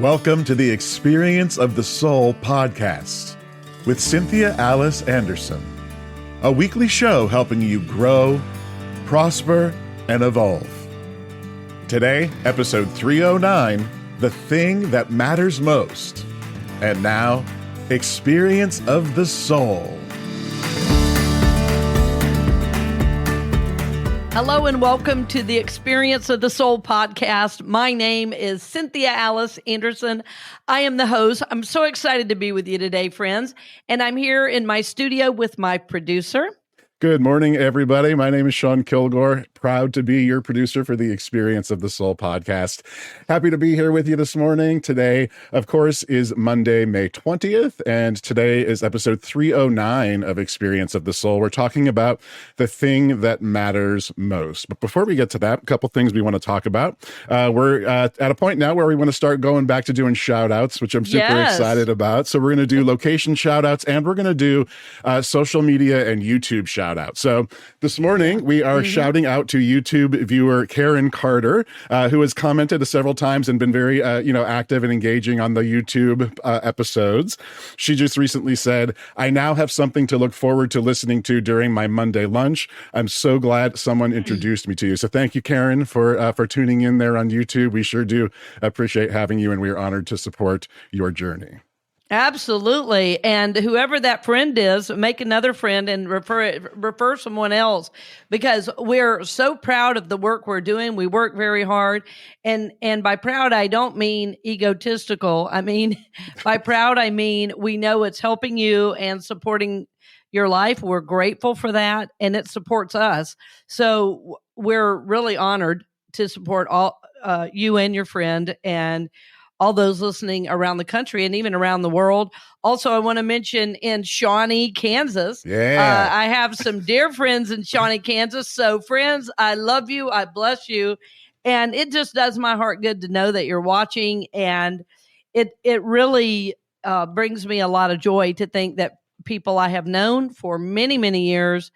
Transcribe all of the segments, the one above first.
Welcome to the Experience of the Soul podcast with Cynthia Alice Anderson, a weekly show helping you grow, prosper, and evolve. Today, episode 309, The Thing That Matters Most. And now, Experience of the Soul. Hello and welcome to the Experience of the Soul podcast. My name is Cynthia Alice Anderson. I am the host. I'm so excited to be with you today, friends. And I'm here in my studio with my producer. Good morning, everybody. My name is Sean Kilgore. Proud to be your producer for the Experience of the Soul podcast. Happy to be here with you this morning. Today, of course, is Monday, May 20th, and today is episode 309 of Experience of the Soul. We're talking about the thing that matters most. But before we get to that, a couple things we want to talk about. We're at a point now where we want to start going back to doing shout outs, which I'm super excited about. So we're going to do location shout outs, and we're going to do social media and YouTube shout out. So this morning we are shouting out to YouTube viewer Karen Carter, who has commented several times and been very active and engaging on the YouTube episodes. She just recently said, "I now have something to look forward to listening to during my Monday lunch. I'm so glad someone introduced me to you." So thank you, Karen, for tuning in there on YouTube. We sure do appreciate having you, and we are honored to support your journey. Absolutely. And whoever that friend is, make another friend and refer someone else, because we're so proud of the work we're doing. We work very hard. And by proud, I don't mean egotistical. I mean, by proud, I mean, we know it's helping you and supporting your life. We're grateful for that, and it supports us. So we're really honored to support all you and your friend and all those listening around the country and even around the world. Also, I want to mention in Shawnee, Kansas. I have some dear friends in Shawnee, Kansas. So friends, I love you. I bless you. And it just does my heart good to know that you're watching. And it really brings me a lot of joy to think that people I have known for many, many years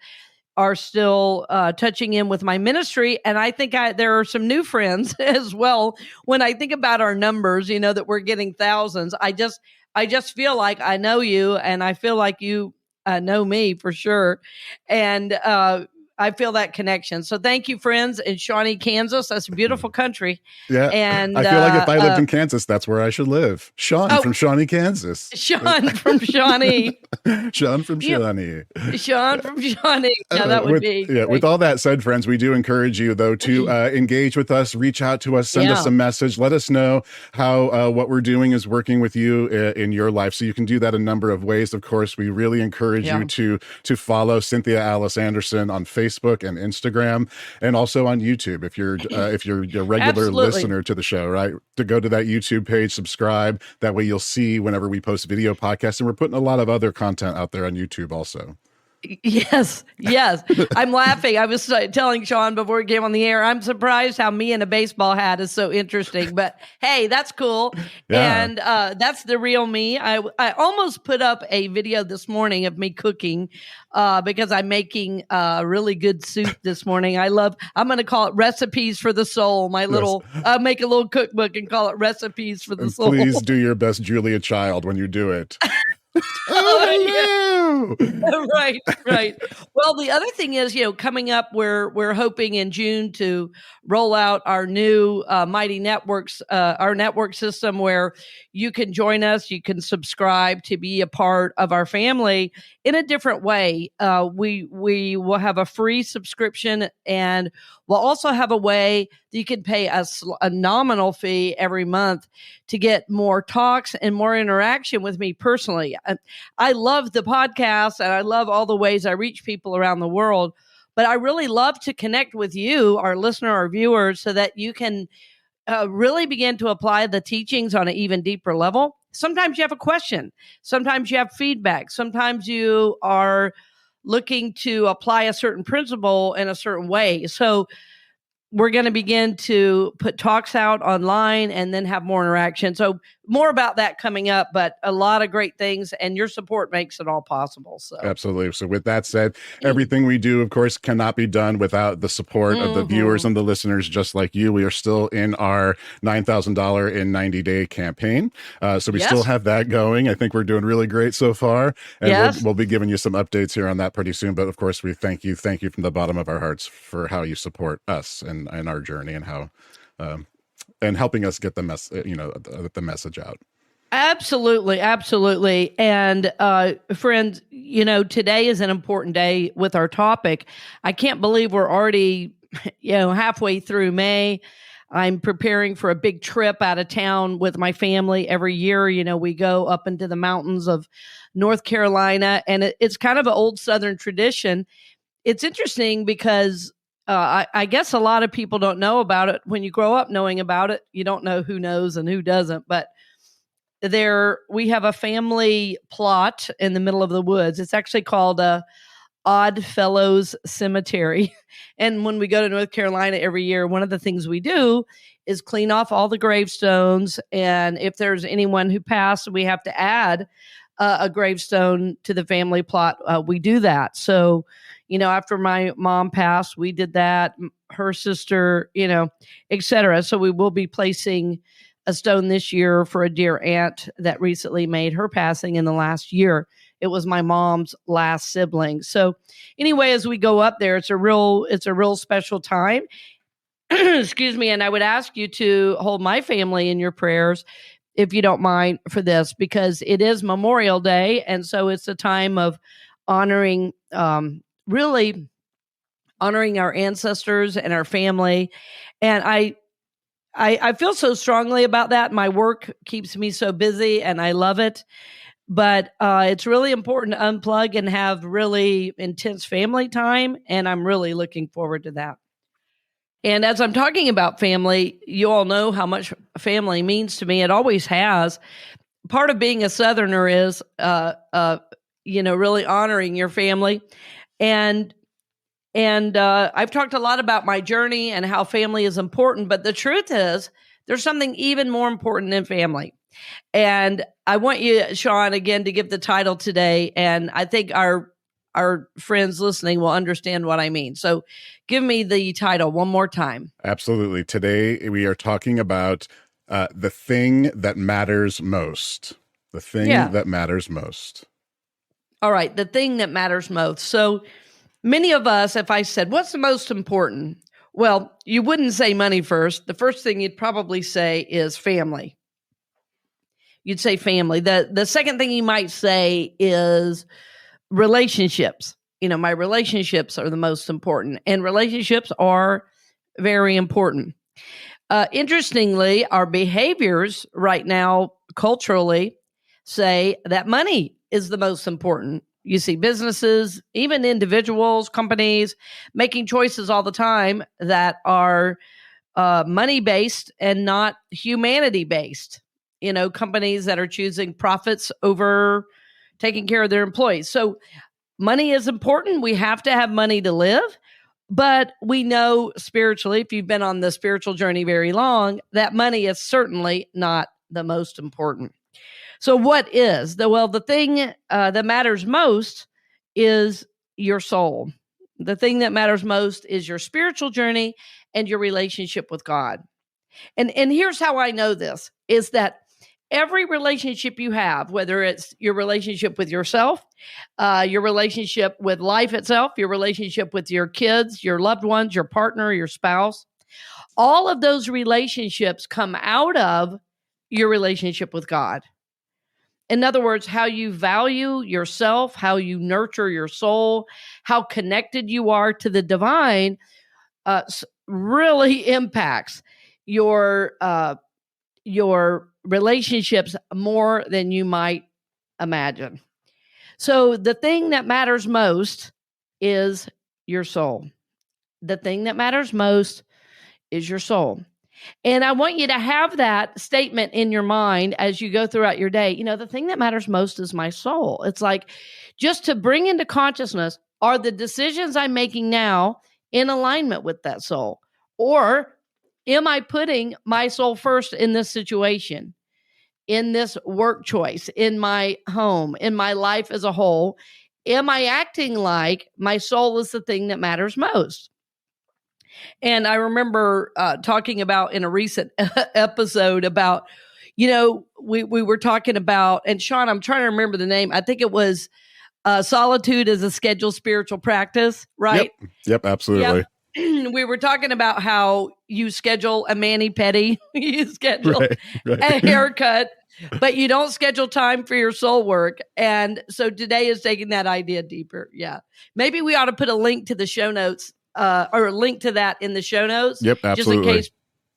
are still touching in with my ministry. And I think there are some new friends as well. When I think about our numbers, that we're getting thousands, I just feel like I know you, and I feel like you know me for sure. And I feel that connection. So thank you, friends in Shawnee, Kansas. That's a beautiful country. Yeah. And I feel like if I lived in Kansas, that's where I should live. Sean from Shawnee, Kansas. Sean from Shawnee. Sean from Shawnee. Sean from Shawnee. Yeah, that would be. Yeah. With all that said, friends, we do encourage you, though, to engage with us, reach out to us, send us a message. Let us know how what we're doing is working with you in your life. So you can do that a number of ways. Of course, we really encourage you to follow Cynthia Alice Anderson on Facebook and Instagram, and also on YouTube if you're a regular listener to the show, right? To go to that YouTube page, subscribe. That way you'll see whenever we post video podcasts, and we're putting a lot of other content out there on YouTube also. Yes. I'm laughing. I was telling Sean before we came on the air, I'm surprised how me in a baseball hat is so interesting, but hey, that's cool. Yeah. And that's the real me. I almost put up a video this morning of me cooking because I'm making a really good soup this morning. I'm going to call it Recipes for the Soul. I'll make a little cookbook and call it Recipes for the Soul. Please do your best Julia Child when you do it. Right. Well, the other thing is, coming up, we're hoping in June to roll out our new Mighty Networks, our network system where you can join us, you can subscribe to be a part of our family in a different way. We will have a free subscription, and we'll also have a way that you can pay us a nominal fee every month to get more talks and more interaction with me personally. I love the podcast, and I love all the ways I reach people around the world, but I really love to connect with you, our listener, our viewers, so that you can really begin to apply the teachings on an even deeper level. Sometimes you have a question. Sometimes you have feedback. Sometimes you are looking to apply a certain principle in a certain way. So we're going to begin to put talks out online and then have more interaction. So more about that coming up, but a lot of great things, and your support makes it all possible. So absolutely. So with that said, everything we do, of course, cannot be done without the support of the viewers and the listeners just like you. We are still in our $9,000 in 90-day campaign. So we still have that going. I think we're doing really great so far. And we'll be giving you some updates here on that pretty soon. But of course, we thank you from the bottom of our hearts for how you support us and our journey and how and helping us get the message out. Absolutely. And friends, today is an important day with our topic. I can't believe we're already, halfway through May. I'm preparing for a big trip out of town with my family every year. We go up into the mountains of North Carolina, and it's kind of an old Southern tradition. It's interesting because I guess a lot of people don't know about it. When you grow up knowing about it, you don't know who knows and who doesn't. But we have a family plot in the middle of the woods. It's actually called Odd Fellows Cemetery. And when we go to North Carolina every year, one of the things we do is clean off all the gravestones. And if there's anyone who passed, we have to add a gravestone to the family plot. We do that. So, after my mom passed, we did that, her sister, et cetera. So we will be placing a stone this year for a dear aunt that recently made her passing in the last year. It was my mom's last sibling. So anyway, as we go up there, it's a real special time. Excuse me. And I would ask you to hold my family in your prayers, if you don't mind, for this, because it is Memorial Day. And so it's a time of honoring, really honoring our ancestors and our family. And I feel so strongly about that. My work keeps me so busy and I love it. But it's really important to unplug and have really intense family time. And I'm really looking forward to that. And as I'm talking about family, you all know how much family means to me. It always has. Part of being a Southerner is, really honoring your family. And I've talked a lot about my journey and how family is important. But the truth is, there's something even more important than family. And I want you, Sean, again, to give the title today. And I think our friends listening will understand what I mean. So give me the title one more time. Absolutely. Today, we are talking about the thing that matters most. The thing that matters most. All right. The thing that matters most. So many of us, if I said, what's the most important? Well, you wouldn't say money first. The first thing you'd probably say is family. You'd say family. The second thing you might say is relationships. My relationships are the most important, and relationships are very important. Interestingly, our behaviors right now culturally say that money is the most important. You see businesses, even individuals, companies making choices all the time that are money-based and not humanity-based. Companies that are choosing profits over taking care of their employees. So money is important. We have to have money to live. But we know spiritually, if you've been on the spiritual journey very long, that money is certainly not the most important. So what is? The thing that matters most is your soul. The thing that matters most is your spiritual journey and your relationship with God. And here's how I know this, is that every relationship you have, whether it's your relationship with yourself, your relationship with life itself, your relationship with your kids, your loved ones, your partner, your spouse, all of those relationships come out of your relationship with God. In other words, how you value yourself, how you nurture your soul, how connected you are to the divine, really impacts your relationships more than you might imagine. So the thing that matters most is your soul. The thing that matters most is your soul. And I want you to have that statement in your mind as you go throughout your day. The thing that matters most is my soul. It's like just to bring into consciousness, are the decisions I'm making now in alignment with that soul? Or am I putting my soul first in this situation? in this work choice, in my home, in my life as a whole? Am I acting like my soul is the thing that matters most? And I remember talking about in a recent episode about, we were talking about, and Sean, I'm trying to remember the name. I think it was solitude is a scheduled spiritual practice, right? Yep, absolutely. Yep. We were talking about how you schedule a mani-pedi, you schedule a haircut, but you don't schedule time for your soul work. And so today is taking that idea deeper. Yeah. Maybe we ought to put a link to the show notes or a link to that in the show notes. Yep, absolutely.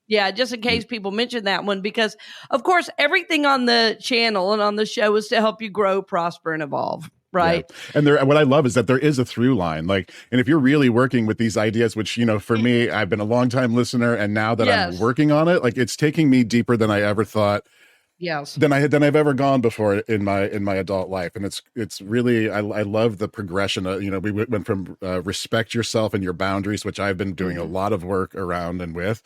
Just in case people mention that one, because of course, everything on the channel and on the show is to help you grow, prosper, and evolve. Right. Yeah. And what I love is that there is a through line. Like, and if you're really working with these ideas, which, for me, I've been a long time listener, and now that I'm working on it, like, it's taking me deeper than I ever thought. Yes. Than I've ever gone before in my adult life. And it's really, I love the progression of, we went from respect yourself and your boundaries, which I've been doing a lot of work around and with,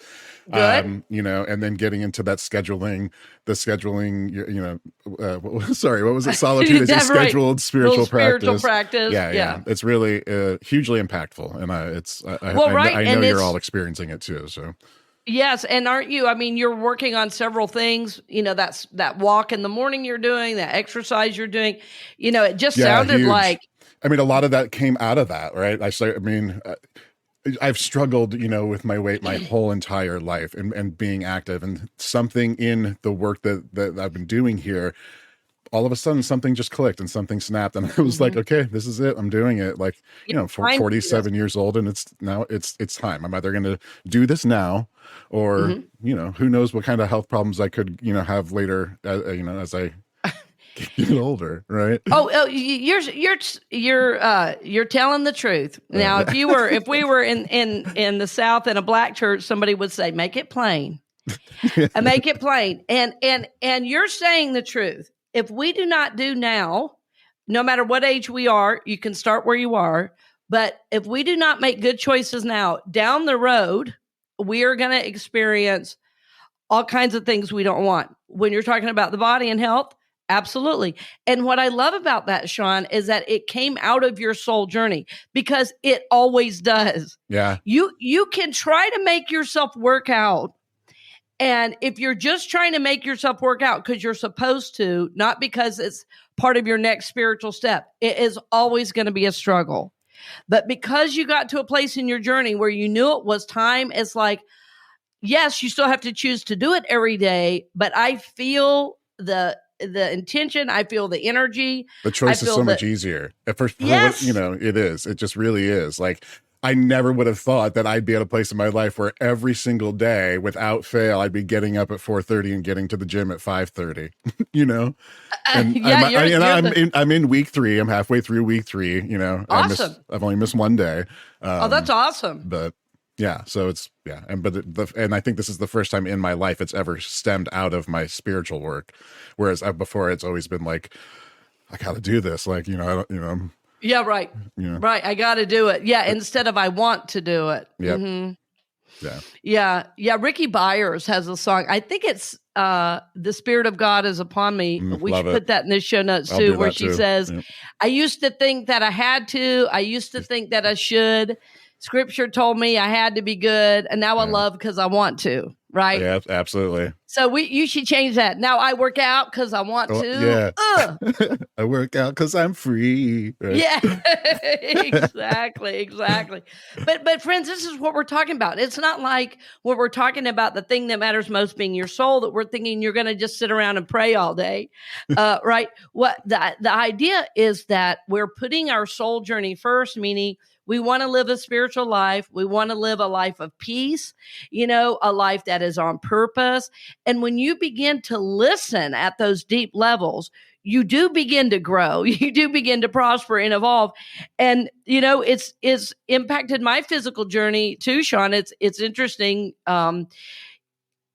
Good. and then getting into that what was it? Solitude is a scheduled spiritual practice. Yeah. It's really hugely impactful. And I know you're all experiencing it too. So. Yes. And aren't you? I mean, you're working on several things, that's that walk in the morning you're doing, that exercise you're doing, it just sounded huge. like. I mean, a lot of that came out of that, right? I've struggled, with my weight my whole entire life and being active, and something in the work that I've been doing here, all of a sudden something just clicked and something snapped, and I was like, okay, this is it. I'm doing it. Like, 47 years old, and it's time. I'm either going to do this now, or who knows what kind of health problems I could have later, as I get older, right? You're telling the truth. Now, if we were in the South in a black church, somebody would say, make it plain. Make it plain. And you're saying the truth. If we do not do now, no matter what age we are, you can start where you are. But if we do not make good choices now, down the road, we are going to experience all kinds of things we don't want. When you're talking about the body and health, absolutely. And what I love about that, Sean, is that it came out of your soul journey, because it always does. Yeah. You can try to make yourself work out. And if you're just trying to make yourself work out because you're supposed to, not because it's part of your next spiritual step, it is always going to be a struggle. But because you got to a place in your journey where you knew it was time, it's like, yes, you still have to choose to do it every day, but I feel the intention, I feel the energy. The choice is so much easier. At first, yes. It is. It just really is. Like, I never would have thought that I'd be at a place in my life where every single day, without fail, I'd be getting up at 4:30 and getting to the gym at 5:30. And I'm in week 3. I'm halfway through week 3. Awesome. I've only missed one day. That's awesome. But yeah, so it's and I think this is the first time in my life it's ever stemmed out of my spiritual work, whereas before it's always been like, I got to do this, like I don't. Yeah, right. Right. I got to do it. Yeah. Instead of I want to do it. Yep. Mm-hmm. Yeah. Ricky Byers has a song. I think it's The Spirit of God is Upon Me. We should put that in the show notes too, where she says, I used to think that I had to. I used to think that I should. Scripture told me I had to be good. And now I love because I want to. Right? Yeah, absolutely. So you should change that. Now I work out because I want to. Yeah. I work out because I'm free. Right? Yeah, exactly. But friends, this is what we're talking about. It's not like when we're talking about the thing that matters most being your soul, that we're thinking you're going to just sit around and pray all day, right? What the idea is that we're putting our soul journey first, meaning we want to live a spiritual life. We want to live a life of peace, a life that is on purpose. And when you begin to listen at those deep levels, you do begin to grow. You do begin to prosper and evolve. And, it's impacted my physical journey too, Sean. It's interesting. I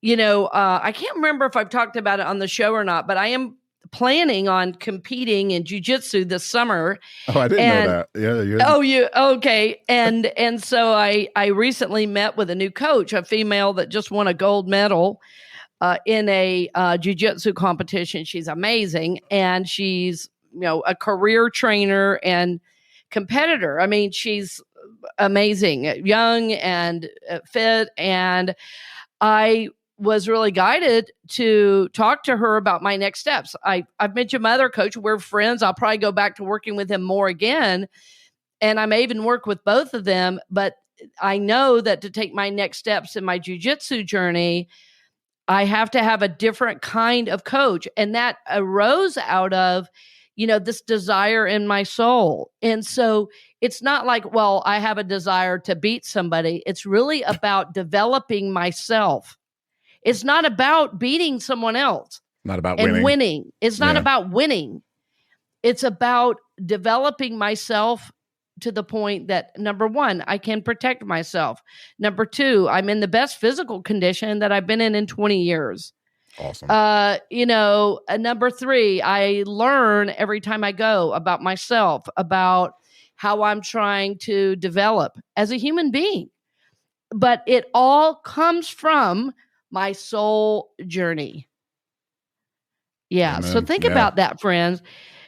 can't remember if I've talked about it on the show or not, but I am planning on competing in jiu-jitsu this summer. Oh, I didn't know that. Yeah. Oh, you okay? And so I recently met with a new coach, a female that just won a gold medal in a jiu-jitsu competition. She's amazing, and she's a career trainer and competitor. I mean, she's amazing, young and fit, and I was really guided to talk to her about my next steps. I've mentioned my other coach. We're friends. I'll probably go back to working with him more again, and I may even work with both of them. But I know that to take my next steps in my jiu-jitsu journey, I have to have a different kind of coach. And that arose out of, this desire in my soul. And so it's not like, well, I have a desire to beat somebody. It's really about developing myself. It's not about beating someone else. Not about and winning. It's not about winning. It's about developing myself to the point that, number one, I can protect myself. Number two, I'm in the best physical condition that I've been in 20 years. Awesome. Number three, I learn every time I go about myself, about how I'm trying to develop as a human being. But it all comes from my soul journey. Yeah. Amen. So think about that, friends.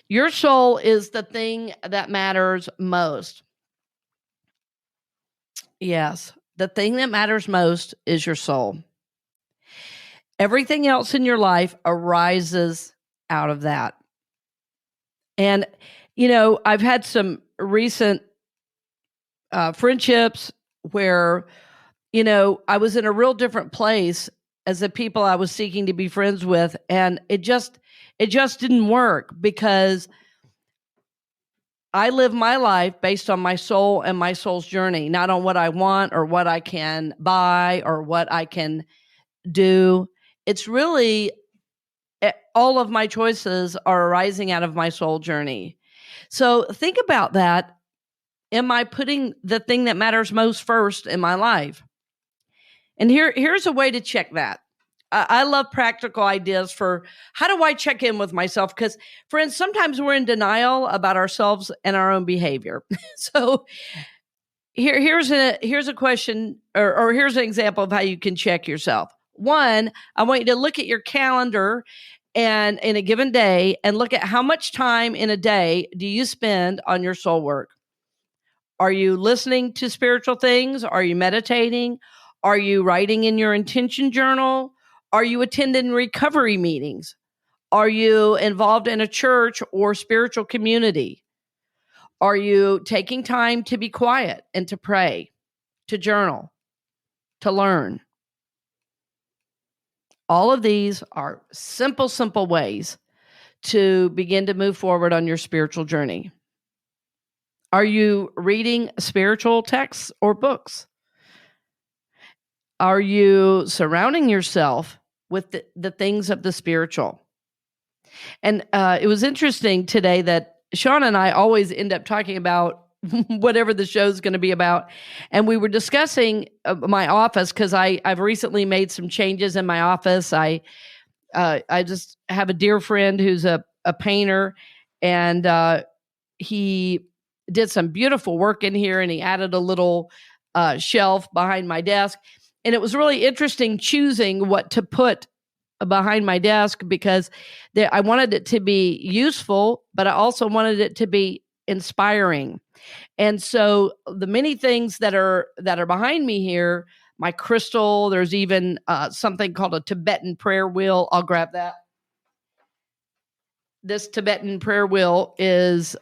Your soul is the thing that matters most. Yes. The thing that matters most is your soul. Everything else in your life arises out of that. And, I've had some recent friendships where, I was in a real different place as the people I was seeking to be friends with. And it just didn't work because I live my life based on my soul and my soul's journey, not on what I want or what I can buy or what I can do. It's really all of my choices are arising out of my soul journey. So think about that. Am I putting the thing that matters most first in my life? And here's a way to check that. I love practical ideas for how do I check in with myself? Because, friends, sometimes we're in denial about ourselves and our own behavior. So here's a question, or here's an example of how you can check yourself. One, I want you to look at your calendar and in a given day and look at how much time in a day do you spend on your soul work. Are you listening to spiritual things? Are you meditating? Are you writing in your intention journal? Are you attending recovery meetings? Are you involved in a church or spiritual community? Are you taking time to be quiet and to pray, to journal, to learn? All of these are simple ways to begin to move forward on your spiritual journey. Are you reading spiritual texts or books? Are you surrounding yourself with the things of the spiritual? And it was interesting today that Sean and I always end up talking about whatever the show's going to be about. And we were discussing my office because I've recently made some changes in my office. I just have a dear friend who's a painter, and he did some beautiful work in here, and he added a little shelf behind my desk. And it was really interesting choosing what to put behind my desk because I wanted it to be useful, but I also wanted it to be inspiring. And so the many things that are behind me here, my crystal, there's even something called a Tibetan prayer wheel. I'll grab that. This Tibetan prayer wheel is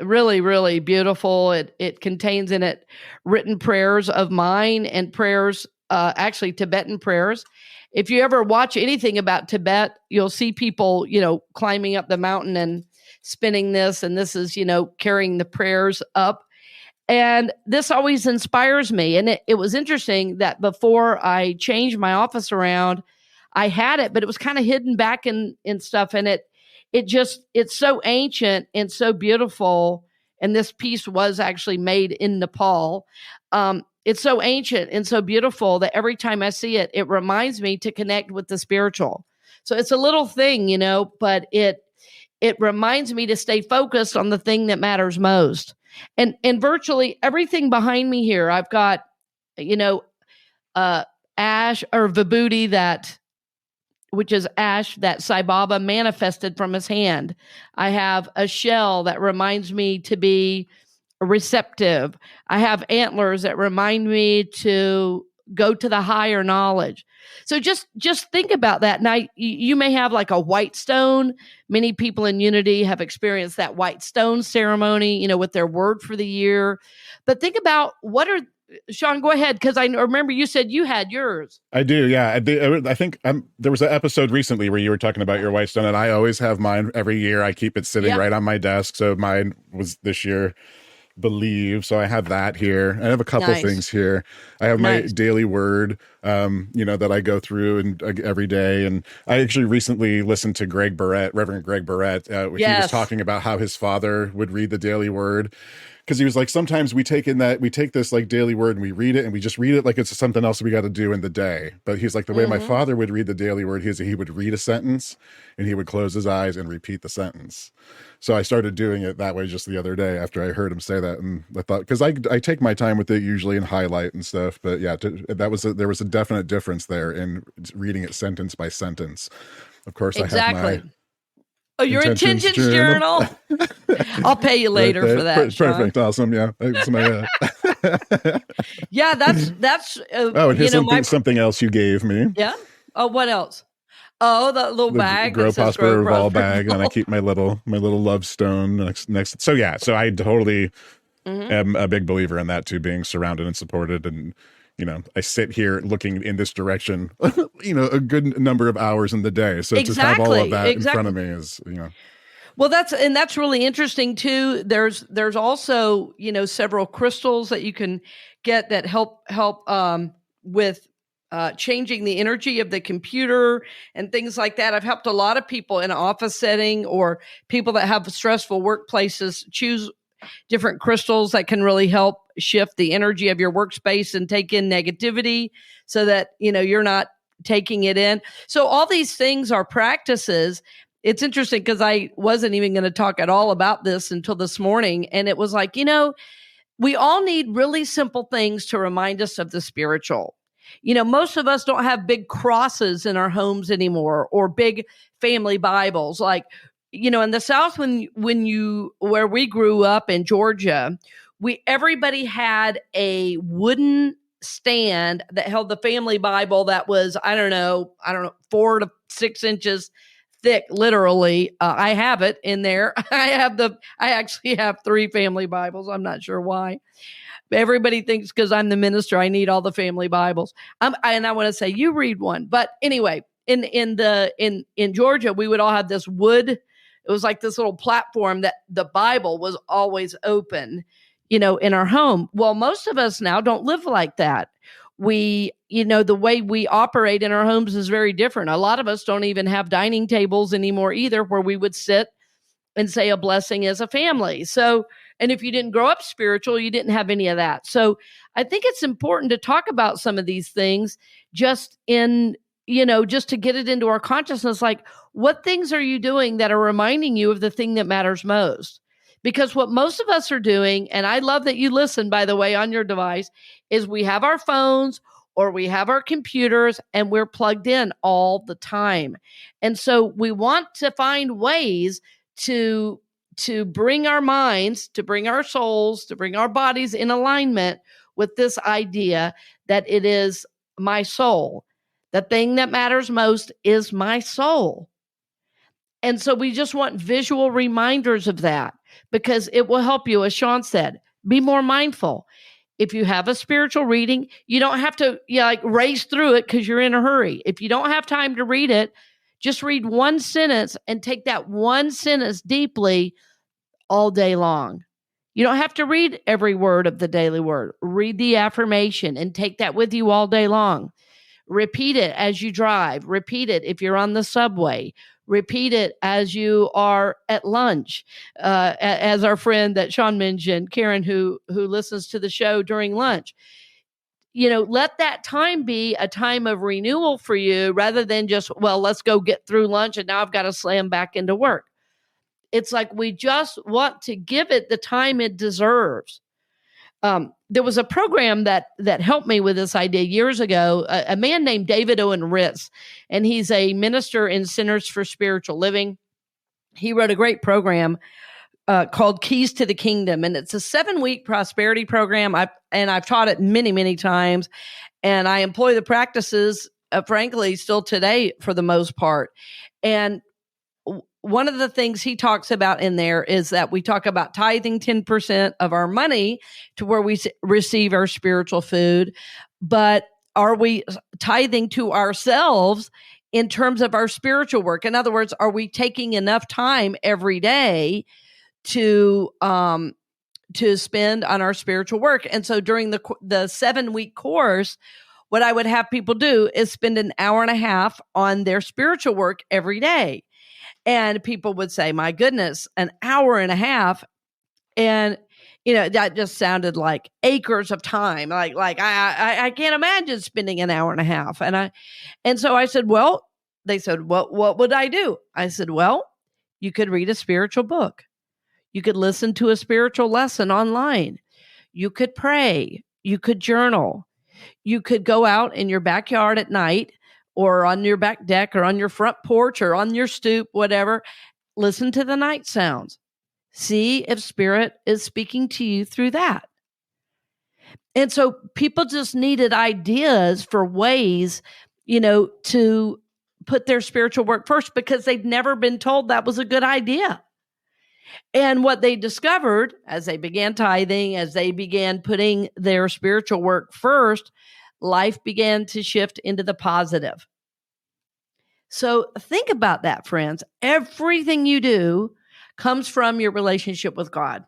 really, really beautiful. It contains in it written prayers of mine and prayers, actually Tibetan prayers. If you ever watch anything about Tibet, you'll see people, climbing up the mountain and spinning this, and this is, carrying the prayers up. And this always inspires me. And it was interesting that before I changed my office around, I had it, but it was kind of hidden back in stuff. And it's so ancient and so beautiful. And this piece was actually made in Nepal. It's so ancient and so beautiful that every time I see it, it reminds me to connect with the spiritual. So it's a little thing, but it reminds me to stay focused on the thing that matters most. And virtually everything behind me here, I've got, ash or vibhuti that which is ash that Sai Baba manifested from his hand. I have a shell that reminds me to be receptive. I have antlers that remind me to go to the higher knowledge. So just think about that. Now you may have like a white stone. Many people in Unity have experienced that white stone ceremony, with their word for the year. But think about Sean, go ahead, because I remember you said you had yours. I do, yeah. I think there was an episode recently where you were talking about your white stone, and I always have mine every year. I keep it sitting right on my desk. So mine was this year, believe. So I have that here. I have a couple things here. I have my daily word, that I go through and every day. And I actually recently listened to Reverend Greg Barrett. He was talking about how his father would read the daily word. Because he was like, sometimes we take this like daily word and we read it and we just read it like it's something else we got to do in the day. But he's like, the way my father would read the daily word, he would read a sentence and he would close his eyes and repeat the sentence. So I started doing it that way just the other day after I heard him say that. And I thought, because I take my time with it usually and highlight and stuff. But yeah, there was a definite difference there in reading it sentence by sentence. Of course, I have my... Oh, your intentions journal. I'll pay you later for that. Perfect. Awesome. Yeah. Yeah, that's and here's something else you gave me. Yeah. Oh, what else? Oh, the little bag. Grow, prosper, evolve bag. And I keep my little love stone next. So yeah, so I totally am a big believer in that too, being surrounded and supported. And I sit here looking in this direction, a good number of hours in the day. So to have all of that in front of me is, Well, that's really interesting too. There's also, several crystals that you can get that help with changing the energy of the computer and things like that. I've helped a lot of people in an office setting or people that have stressful workplaces choose different crystals that can really help shift the energy of your workspace and take in negativity so that, you're not taking it in. So all these things are practices. It's interesting because I wasn't even going to talk at all about this until this morning. And it was like, we all need really simple things to remind us of the spiritual. Most of us don't have big crosses in our homes anymore or big family Bibles. Like, in the South, where we grew up in Georgia, everybody had a wooden stand that held the family Bible that was, I don't know, 4 to 6 inches thick, literally. I have it in there. I actually have 3 family Bibles. I'm not sure why. Everybody thinks because I'm the minister, I need all the family Bibles. And I want to say, you read one. But anyway, in Georgia, we would all have this wood. It was like this little platform that the Bible was always open, in our home. Well, most of us now don't live like that. The way we operate in our homes is very different. A lot of us don't even have dining tables anymore either, where we would sit and say a blessing as a family. So, and if you didn't grow up spiritual, you didn't have any of that. So I think it's important to talk about some of these things just to get it into our consciousness. Like, what things are you doing that are reminding you of the thing that matters most? Because what most of us are doing, and I love that you listen, by the way, on your device, is we have our phones or we have our computers and we're plugged in all the time. And so we want to find ways to bring our minds, to bring our souls, to bring our bodies in alignment with this idea that it is my soul. The thing that matters most is my soul. And so we just want visual reminders of that because it will help you, as Sean said, be more mindful. If you have a spiritual reading, you don't have to race through it because you're in a hurry. If you don't have time to read it, just read one sentence and take that one sentence deeply all day long. You don't have to read every word of the daily word. Read the affirmation and take that with you all day long. Repeat it as you drive. Repeat it if you're on the subway. Repeat it as you are at lunch. As our friend that Sean mentioned, Karen, who listens to the show during lunch. Let that time be a time of renewal for you rather than just, well, let's go get through lunch and now I've got to slam back into work. It's like we just want to give it the time it deserves. there was a program that helped me with this idea years ago. A man named David Owen Ritz, and he's a minister in Centers for Spiritual Living. He wrote a great program called Keys to the Kingdom, and it's a 7-week prosperity program. I've taught it many, many times, and I employ the practices, frankly, still today for the most part. And one of the things he talks about in there is that we talk about tithing 10% of our money to where we receive our spiritual food, but are we tithing to ourselves in terms of our spiritual work? In other words, are we taking enough time every day to spend on our spiritual work? And so during the 7-week course, what I would have people do is spend an hour and a half on their spiritual work every day. And people would say, my goodness, an hour and a half. And, that just sounded like acres of time. Like I can't imagine spending an hour and a half. And so I said, well, they said, what would I do? I said, well, you could read a spiritual book. You could listen to a spiritual lesson online. You could pray. You could journal. You could go out in your backyard at night, or on your back deck, or on your front porch, or on your stoop, whatever. Listen to the night sounds. See if Spirit is speaking to you through that. And so people just needed ideas for ways, to put their spiritual work first, because they'd never been told that was a good idea. And what they discovered as they began tithing, as they began putting their spiritual work first, life began to shift into the positive. So think about that, friends. Everything you do comes from your relationship with God.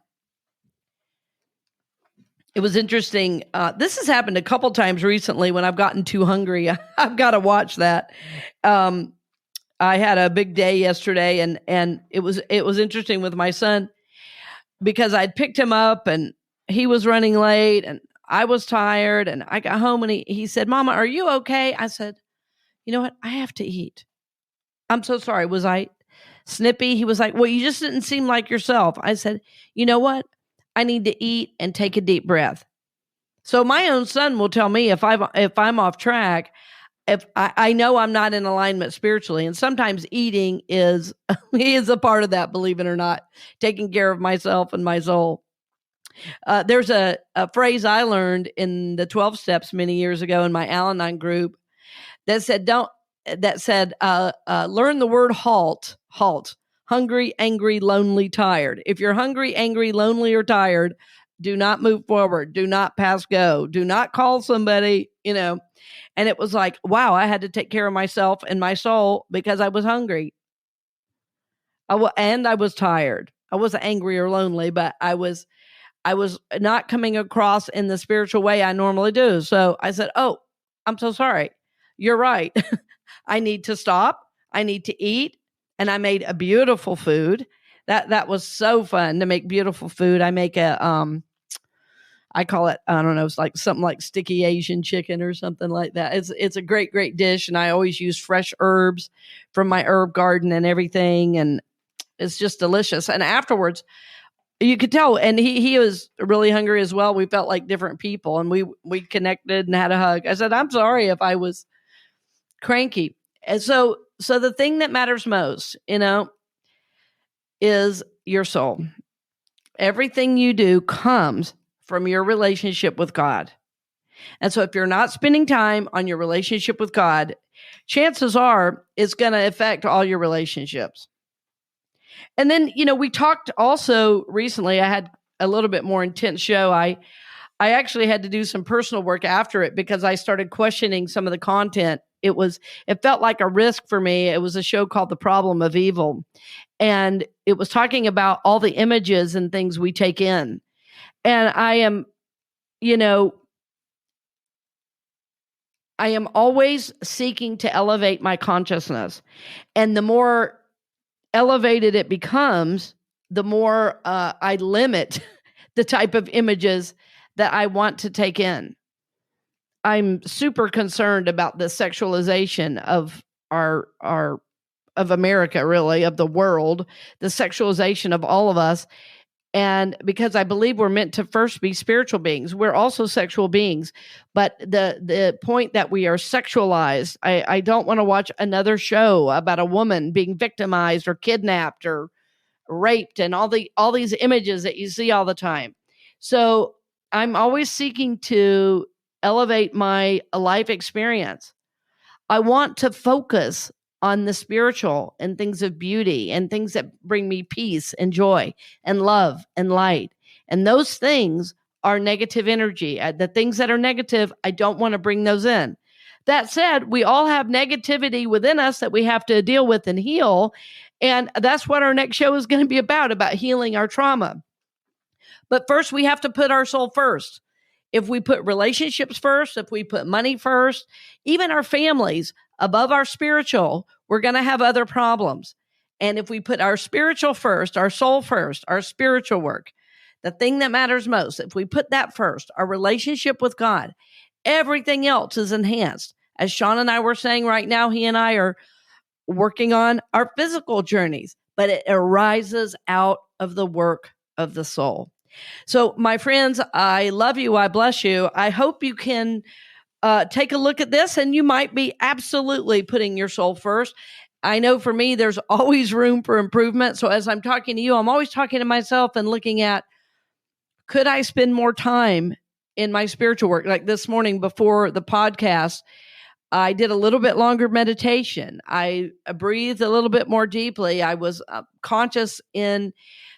It was interesting. This has happened a couple times recently when I've gotten too hungry. I've got to watch that. I had a big day yesterday, and it was interesting with my son, because I'd picked him up and he was running late and I was tired, and I got home and he said, Mama, are you okay? I said, you know what? I have to eat. I'm so sorry. Was I snippy? He was like, well, you just didn't seem like yourself. I said, you know what? I need to eat and take a deep breath. So my own son will tell me if I'm off track, if I know I'm not in alignment spiritually. And sometimes eating is a part of that, believe it or not, taking care of myself and my soul. There's a phrase I learned in the 12 steps many years ago in my Al-Anon group that said, learn the word halt, hungry, angry, lonely, tired. If you're hungry, angry, lonely, or tired, do not move forward. Do not pass go. Do not call somebody, And it was like, wow, I had to take care of myself and my soul because I was hungry. And I was tired. I wasn't angry or lonely, but I was not coming across in the spiritual way I normally do. So I said, oh, I'm so sorry. You're right. I need to stop. I need to eat. And I made a beautiful food. That was so fun to make beautiful food. I make I call it, I don't know, it's like something like sticky Asian chicken or something like that. It's a great, great dish. And I always use fresh herbs from my herb garden and everything. And it's just delicious. And afterwards, you could tell, and he was really hungry as well. We felt like different people, and we connected and had a hug. I said, I'm sorry if I was cranky. And so the thing that matters most, is your soul. Everything you do comes from your relationship with God. And so if you're not spending time on your relationship with God, chances are it's going to affect all your relationships. And then, we talked also recently, I had a little bit more intense show. I actually had to do some personal work after it because I started questioning some of the content. It felt like a risk for me. It was a show called The Problem of Evil. And it was talking about all the images and things we take in. And I am always seeking to elevate my consciousness. And the more elevated it becomes, the more I limit the type of images that I want to take in. I'm super concerned about the sexualization of of America, really, of the world, the sexualization of all of us. And because I believe we're meant to first be spiritual beings, we're also sexual beings. But the point that we are sexualized, I don't want to watch another show about a woman being victimized or kidnapped or raped and all these images that you see all the time. So I'm always seeking to elevate my life experience. I want to focus on the spiritual and things of beauty and things that bring me peace and joy and love and light. And those things are negative energy. The things that are negative, I don't want to bring those in. That said, we all have negativity within us that we have to deal with and heal. And that's what our next show is going to be about healing our trauma. But first, we have to put our soul first. If we put relationships first, if we put money first, even our families above our spiritual, we're going to have other problems. And if we put our spiritual first, our soul first, our spiritual work, the thing that matters most, if we put that first, our relationship with God, everything else is enhanced. As Sean and I were saying right now, he and I are working on our physical journeys, but it arises out of the work of the soul. So, my friends, I love you. I bless you. I hope you can take a look at this, and you might be absolutely putting your soul first. I know for me, there's always room for improvement. So as I'm talking to you, I'm always talking to myself and looking at, could I spend more time in my spiritual work? Like this morning before the podcast, I did a little bit longer meditation. I breathed a little bit more deeply. I was conscious in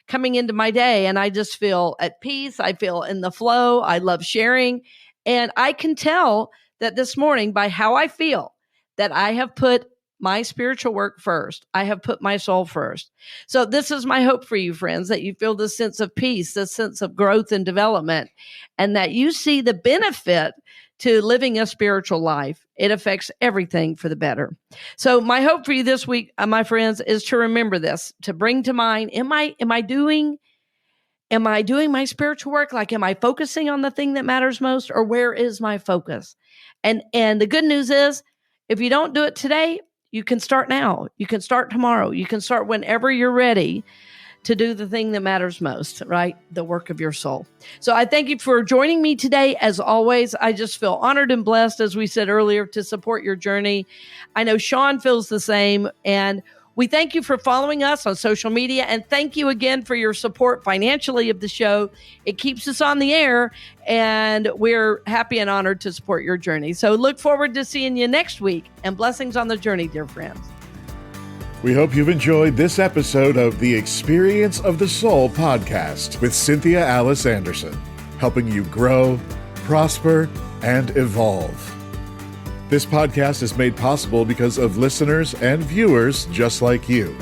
coming into my day, and I just feel at peace. I feel in the flow. I love sharing. And I can tell that this morning by how I feel that I have put my spiritual work first. I have put my soul first. So this is my hope for you, friends, that you feel this sense of peace, this sense of growth and development, and that you see the benefit to living a spiritual life. It affects everything for the better. So my hope for you this week, my friends, is to remember this, to bring to mind, am I doing my spiritual work? Like, am I focusing on the thing that matters most, or where is my focus? And the good news is, if you don't do it today, you can start now. You can start tomorrow. You can start whenever you're ready to do the thing that matters most, right? The work of your soul. So I thank you for joining me today. As always, I just feel honored and blessed, as we said earlier, to support your journey. I know Sean feels the same, and we thank you for following us on social media, and thank you again for your support financially of the show. It keeps us on the air, and we're happy and honored to support your journey. So look forward to seeing you next week, and blessings on the journey, dear friends. We hope you've enjoyed this episode of the Experience of the Soul podcast with Cynthia Alice Anderson, helping you grow, prosper, and evolve. This podcast is made possible because of listeners and viewers just like you.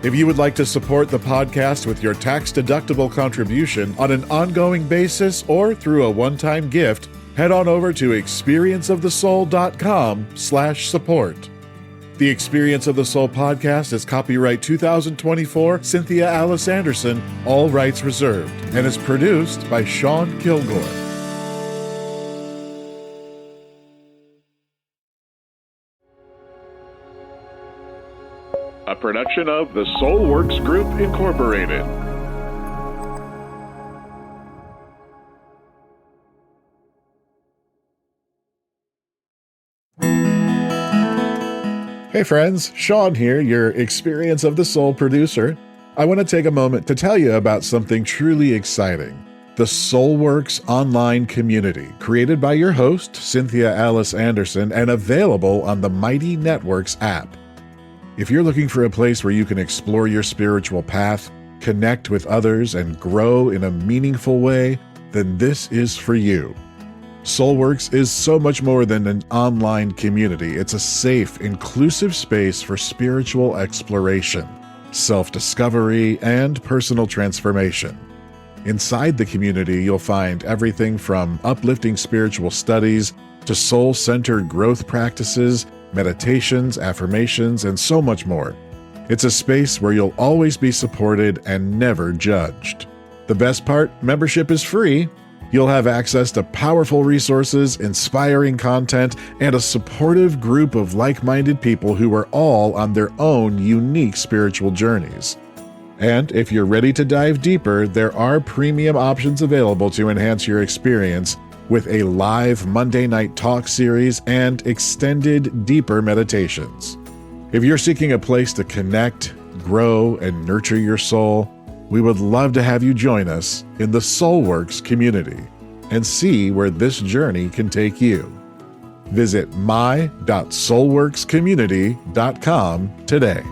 If you would like to support the podcast with your tax-deductible contribution on an ongoing basis or through a one-time gift, head on over to experienceofthesoul.com/support. The Experience of the Soul podcast is copyright 2024 Cynthia Alice Anderson, all rights reserved, and is produced by Sean Kilgore. A production of the Soulworks Group, Incorporated. Hey friends, Sean here, your Experience of the Soul producer. I want to take a moment to tell you about something truly exciting. The Soulworks online community, created by your host, Cynthia Alice Anderson, and available on the Mighty Networks app. If you're looking for a place where you can explore your spiritual path, connect with others, and grow in a meaningful way, then this is for you. Soulworks is so much more than an online community. It's a safe, inclusive space for spiritual exploration, self-discovery, and personal transformation. Inside the community, you'll find everything from uplifting spiritual studies to soul-centered growth practices, meditations, affirmations, and so much more. It's a space where you'll always be supported and never judged. The best part, membership is free. You'll have access to powerful resources, inspiring content, and a supportive group of like-minded people who are all on their own unique spiritual journeys. And if you're ready to dive deeper, there are premium options available to enhance your experience with a live Monday night talk series and extended, deeper meditations. If you're seeking a place to connect, grow, and nurture your soul, we would love to have you join us in the Soulworks community and see where this journey can take you. Visit my.soulworkscommunity.com today.